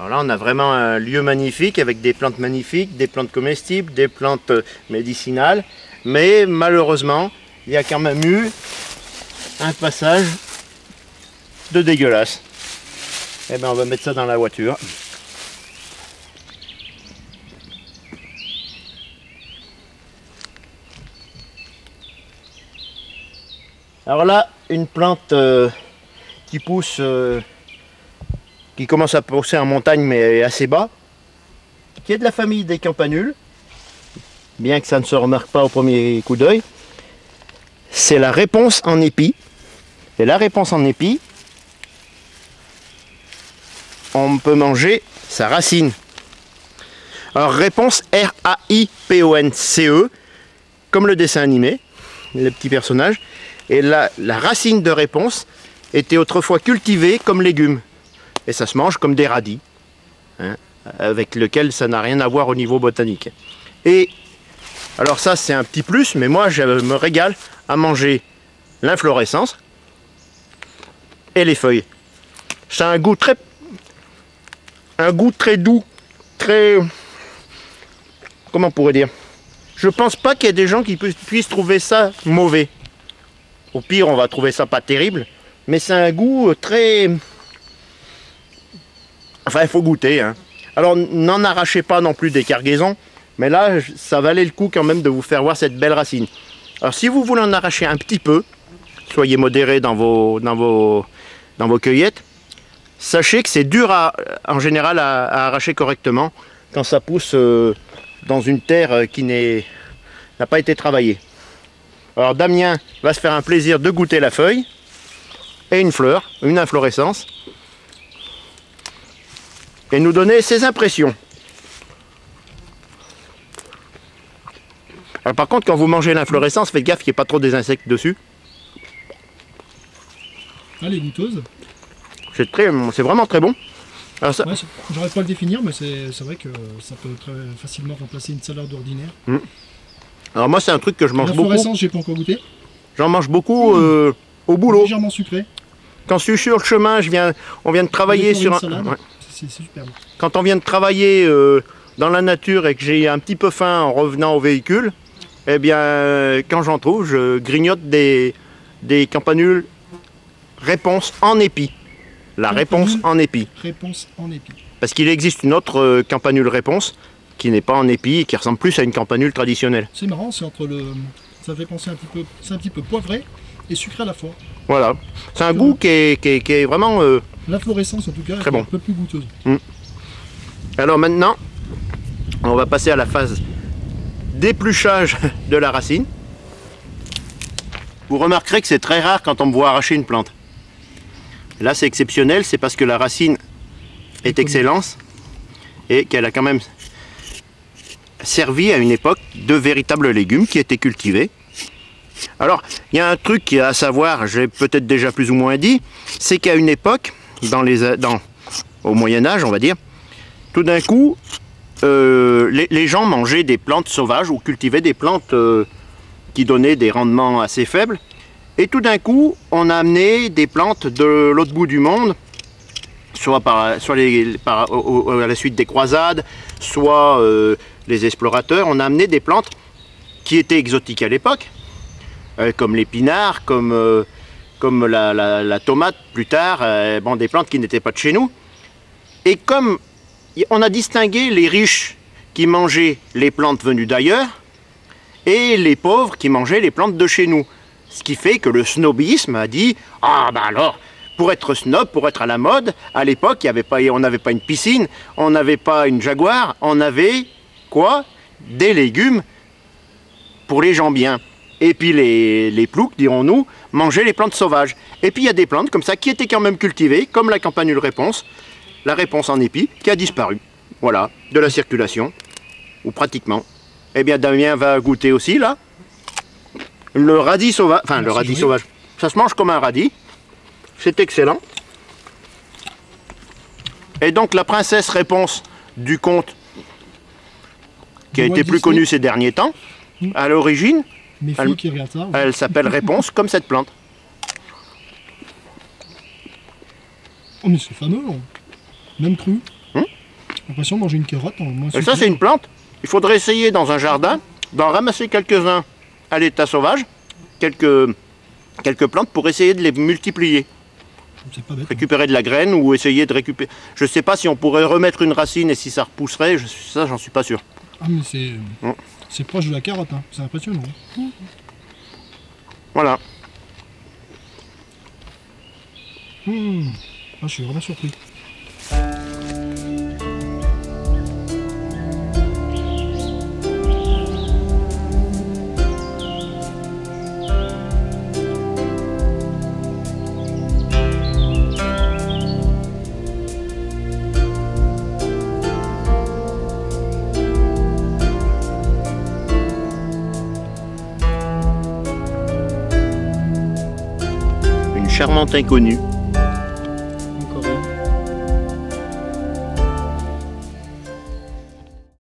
Alors là, on a vraiment un lieu magnifique avec des plantes magnifiques, des plantes comestibles, des plantes médicinales. Mais malheureusement, il y a quand même eu un passage de dégueulasse. Eh bien, on va mettre ça dans la voiture. Alors là, une plante qui pousse, qui commence à pousser en montagne mais assez bas, qui est de la famille des campanules, bien que ça ne se remarque pas au premier coup d'œil. C'est la réponse en épi. Et la réponse en épi, on peut manger sa racine. Alors réponse R-A-I-P-O-N-C-E, comme le dessin animé, le petit personnage. Et la racine de réponse était autrefois cultivée comme légume. Et ça se mange comme des radis, hein, avec lequel ça n'a rien à voir au niveau botanique. Et alors ça c'est un petit plus, mais moi je me régale à manger l'inflorescence et les feuilles. Ça a un goût très doux, très... Comment on pourrait dire? Je pense pas qu'il y ait des gens qui puissent trouver ça mauvais. Au pire, on va trouver ça pas terrible, mais c'est un goût très... Enfin, il faut goûter, hein. Alors, n'en arrachez pas non plus des cargaisons, mais là, ça valait le coup quand même de vous faire voir cette belle racine. Alors, si vous voulez en arracher un petit peu, soyez modérés dans vos cueillettes. Sachez que c'est dur en général à arracher correctement quand ça pousse dans une terre qui n'a pas été travaillée. Alors Damien va se faire un plaisir de goûter la feuille et une fleur, une inflorescence, et nous donner ses impressions. Alors par contre, quand vous mangez l'inflorescence, faites gaffe qu'il n'y ait pas trop des insectes dessus. Ah, les goûteuses. C'est vraiment très bon. Ouais, j'arrive pas à le définir, mais c'est vrai que ça peut très facilement remplacer une salade ordinaire. Alors moi c'est un truc que je mange beaucoup. L'inflorescence, j'ai pas encore goûté. J'en mange beaucoup au boulot. Légèrement sucré. Quand je suis sur le chemin, on vient de travailler sur un... Ouais. C'est superbe. Quand on vient de travailler dans la nature et que j'ai un petit peu faim en revenant au véhicule, eh bien quand j'en trouve, je grignote des campanules réponse en épi. La réponse en épi. Réponse en épi. Parce qu'il existe une autre campanule réponse qui n'est pas en épi et qui ressemble plus à une campanule traditionnelle. C'est marrant, c'est entre le... Ça fait penser un petit peu poivré et sucré à la fois. Voilà. C'est un goût qui est vraiment... L'inflorescence en tout cas très est bon. Un peu plus goûteuse. Alors maintenant, on va passer à la phase d'épluchage de la racine. Vous remarquerez que c'est très rare quand on me voit arracher une plante. Là c'est exceptionnel, c'est parce que la racine est excellente et qu'elle a quand même servi à une époque de véritables légumes qui étaient cultivés. Alors il y a un truc à savoir, j'ai peut-être déjà plus ou moins dit, c'est qu'à une époque, au Moyen-Âge on va dire, tout d'un coup les gens mangeaient des plantes sauvages ou cultivaient des plantes qui donnaient des rendements assez faibles. Et tout d'un coup, on a amené des plantes de l'autre bout du monde, soit à la suite des croisades, soit les explorateurs. On a amené des plantes qui étaient exotiques à l'époque, comme l'épinard, comme la tomate plus tard, bon, des plantes qui n'étaient pas de chez nous. Et comme on a distingué les riches qui mangeaient les plantes venues d'ailleurs, et les pauvres qui mangeaient les plantes de chez nous. Ce qui fait que le snobisme a dit « Ah ben alors, pour être snob, pour être à la mode, à l'époque, on n'avait pas une piscine, on n'avait pas une Jaguar, on avait quoi? Des légumes pour les gens bien. Et puis les ploucs, dirons-nous, mangeaient les plantes sauvages. Et puis il y a des plantes comme ça qui étaient quand même cultivées, comme la campanule réponse, la réponse en épi, qui a disparu. Voilà, de la circulation, ou pratiquement. Eh bien Damien va goûter aussi là. Le radis sauvage, enfin le radis sauvage, ça se mange comme un radis, c'est excellent. Et donc la princesse réponse du conte, qui a été plus connue ces derniers temps, à l'origine, elle s'appelle réponse comme cette plante. Oh mais c'est fameux, même cru. l'impression de manger une carotte en moins Et ça, sucrée. c'est une plante. Il faudrait essayer dans un jardin d'en ramasser quelques-uns à l'état sauvage, quelques plantes pour essayer de les multiplier. C'est pas bête. Récupérer de la graine ou essayer de récupérer. Je sais pas si on pourrait remettre une racine et si ça repousserait, ça j'en suis pas sûr. Ah mais c'est proche de la carotte, hein. C'est impressionnant. Voilà. Ah, je suis vraiment surpris. Une charmante inconnue